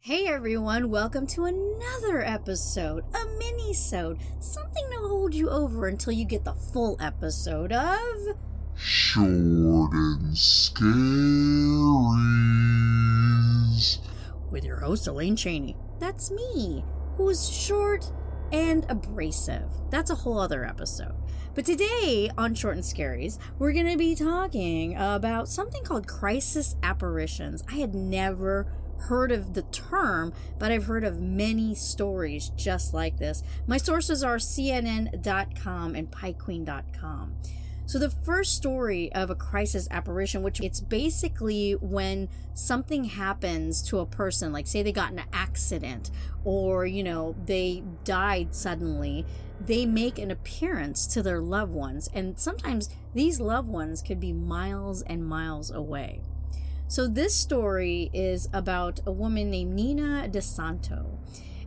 Hey everyone, welcome to another episode, a Minisode, something to hold you over until you get the full episode of Short and Scaries. with your host Elaine Cheney. That's me, who's short and abrasive. That's a whole other episode. But today on Short and Scaries, we're going to be talking about something called crisis apparitions. I had never heard of the term, but I've heard of many stories just like this. My sources are CNN.com and PieQueen.com. So the first story of a crisis apparition, which it's basically when something happens to a person, like say they got in an accident or, they died suddenly, they make an appearance to their loved ones. And sometimes these loved ones could be miles and miles away. So this story is about a woman named Nina DeSanto,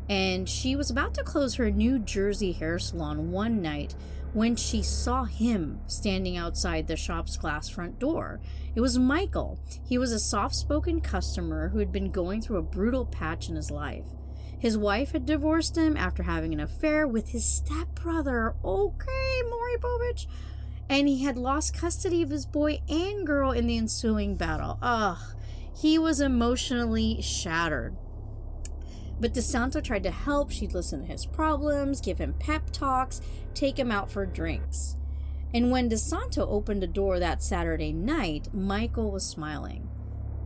and she was about to close her New Jersey hair salon one night when she saw him standing outside the shop's glass front door. It was Michael. He was a soft-spoken customer who had been going through a brutal patch in his life. His wife had divorced him after having an affair with his stepbrother. Okay, Maury Povich. And he had lost custody of his boy and girl in the ensuing battle. He was emotionally shattered. But DeSanto tried to help. She'd listen to his problems, give him pep talks, take him out for drinks. And when DeSanto opened the door that Saturday night, Michael was smiling.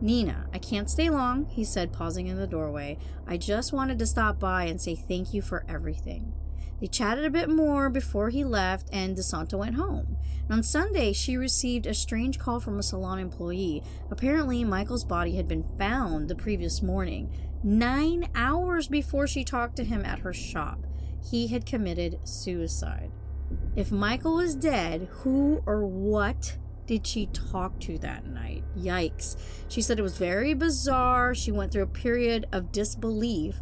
"Nina, I can't stay long," he said, pausing in the doorway. "I just wanted to stop by and say thank you for everything." They chatted a bit more before he left, and DeSanto went home. And on Sunday, she received a strange call from a salon employee. Apparently, Michael's body had been found the previous morning, 9 hours before she talked to him at her shop. He had committed suicide. If Michael was dead, who or what did she talk to that night? Yikes. She said it was very bizarre. She went through a period of disbelief.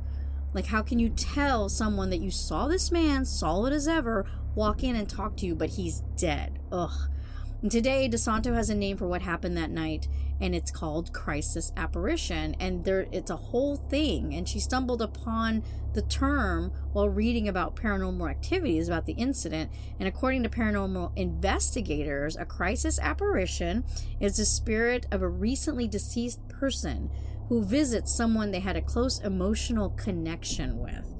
Like, how can you tell someone that you saw this man, solid as ever, walk in and talk to you, but he's dead? Ugh. And today, DeSanto has a name for what happened that night, and it's called crisis apparition. And it's a whole thing. And she stumbled upon the term while reading about paranormal activities about the incident. And according to paranormal investigators, a crisis apparition is the spirit of a recently deceased person who visits someone they had a close emotional connection with.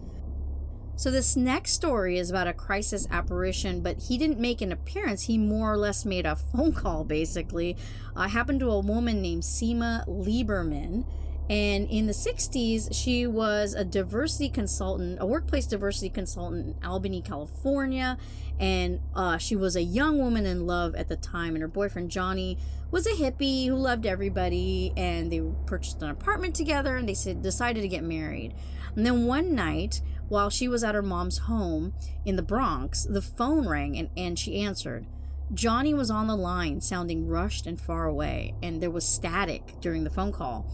So this next story is about a crisis apparition, but he didn't make an appearance. He more or less made a phone call, basically. Happened to a woman named Seema Lieberman. And in the 60s, she was a diversity consultant, a workplace diversity consultant in Albany, California. And she was a young woman in love at the time. And her boyfriend, Johnny, was a hippie who loved everybody. And they purchased an apartment together, and they decided to get married. And then one night, while she was at her mom's home in the Bronx, the phone rang, and she answered. Johnny was on the line, sounding rushed and far away. And there was static during the phone call.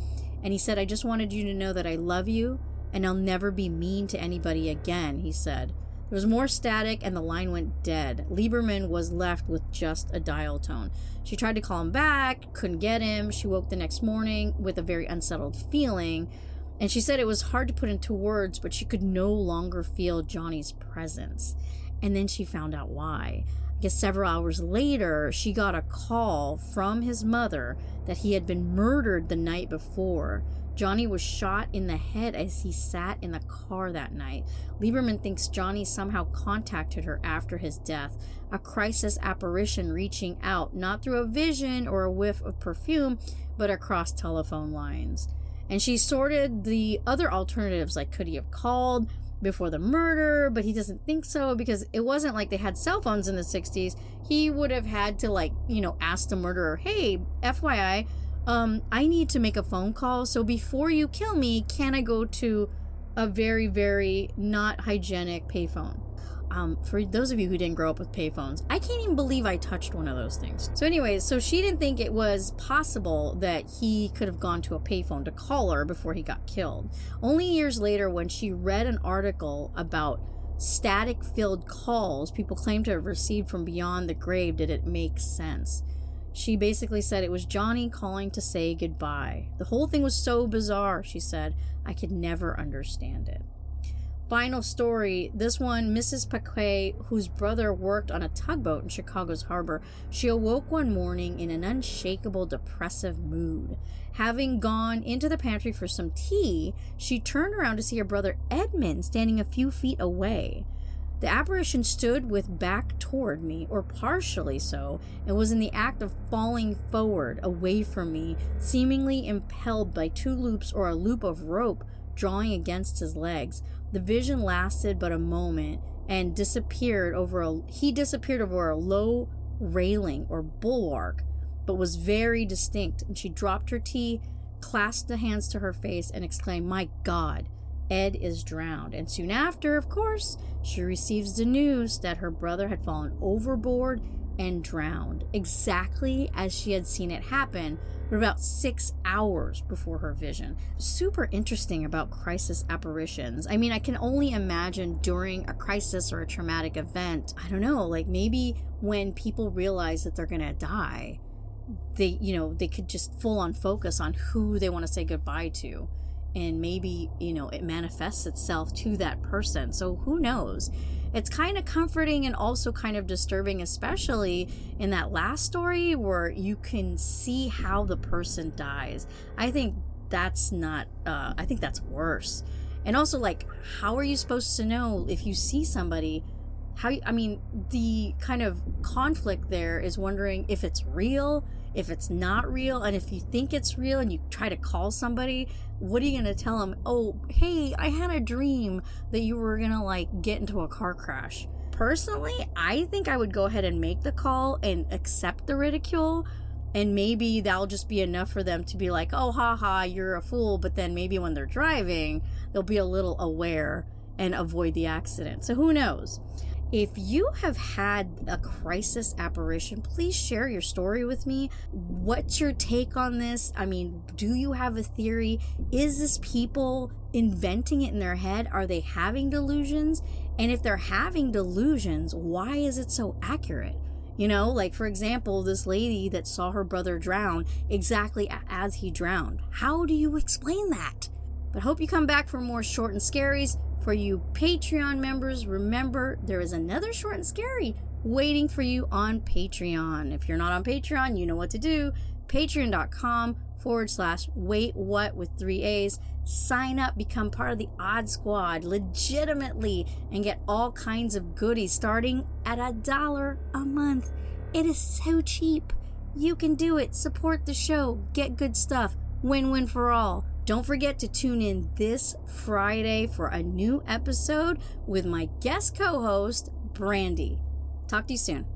And he said, "I just wanted you to know that I love you and I'll never be mean to anybody again," he said. There was more static and the line went dead. Lieberman was left with just a dial tone. She tried to call him back, couldn't get him. She woke the next morning with a very unsettled feeling. And she said it was hard to put into words, but she could no longer feel Johnny's presence. And then she found out why. I guess several hours later, she got a call from his mother that he had been murdered the night before. Johnny was shot in the head as he sat in the car that night. Lieberman thinks Johnny somehow contacted her after his death, a crisis apparition reaching out, not through a vision or a whiff of perfume, but across telephone lines. And she sorted the other alternatives, like could he have called before the murder, but he doesn't think so because it wasn't like they had cell phones in the 60s. He would have had to ask the murderer, "Hey, FYI, I need to make a phone call, so before you kill me, can I go to a very, very not hygienic payphone?" For those of you who didn't grow up with payphones, I can't even believe I touched one of those things. So anyways, so she didn't think it was possible that he could have gone to a payphone to call her before he got killed. Only years later, when she read an article about static-filled calls people claim to have received from beyond the grave, did it make sense. She basically said it was Johnny calling to say goodbye. The whole thing was so bizarre, she said. I could never understand it. Final story, this one, Mrs. Paquet, whose brother worked on a tugboat in Chicago's harbor, she awoke one morning in an unshakable depressive mood. Having gone into the pantry for some tea, she turned around to see her brother Edmund standing a few feet away. The apparition stood with back toward me, or partially so, and was in the act of falling forward, away from me, seemingly impelled by two loops or a loop of rope drawing against his legs. The vision lasted but a moment and he disappeared over a low railing or bulwark, but was very distinct, and she dropped her tea, clasped the hands to her face, and exclaimed, "My God, Ed is drowned." And soon after, of course, she receives the news that her brother had fallen overboard and drowned, exactly as she had seen it happen, but about 6 hours before her vision. Super interesting about crisis apparitions. I mean, I can only imagine during a crisis or a traumatic event, I don't know, like maybe when people realize that they're gonna die, they could just full on focus on who they want to say goodbye to. And maybe, it manifests itself to that person. So who knows? It's kind of comforting and also kind of disturbing, especially in that last story where you can see how the person dies. I think that's worse. And also, like, how are you supposed to know if you see somebody? The kind of conflict there is wondering if it's real, if it's not real, and if you think it's real and you try to call somebody, what are you going to tell them? Oh, hey, I had a dream that you were going to get into a car crash. Personally, I think I would go ahead and make the call and accept the ridicule, and maybe that'll just be enough for them to be like, oh, haha, you're a fool. But then maybe when they're driving, they'll be a little aware and avoid the accident. So who knows? If you have had a crisis apparition, please share your story with me. What's your take on this? I mean, do you have a theory? Is this people inventing it in their head? Are they having delusions? And if they're having delusions, why is it so accurate? For example, this lady that saw her brother drown exactly as he drowned. How do you explain that? But hope you come back for more short and scaries. For you Patreon members, remember there is another short and scary waiting for you on Patreon. If you're not on Patreon, you know what to do. Patreon.com/waitwhat with 3 A's. Sign up, become part of the Odd Squad legitimately, and get all kinds of goodies starting at $1 a month. It is so cheap. You can do it. Support the show. Get good stuff. Win-win for all. Don't forget to tune in this Friday for a new episode with my guest co-host, Brandy. Talk to you soon.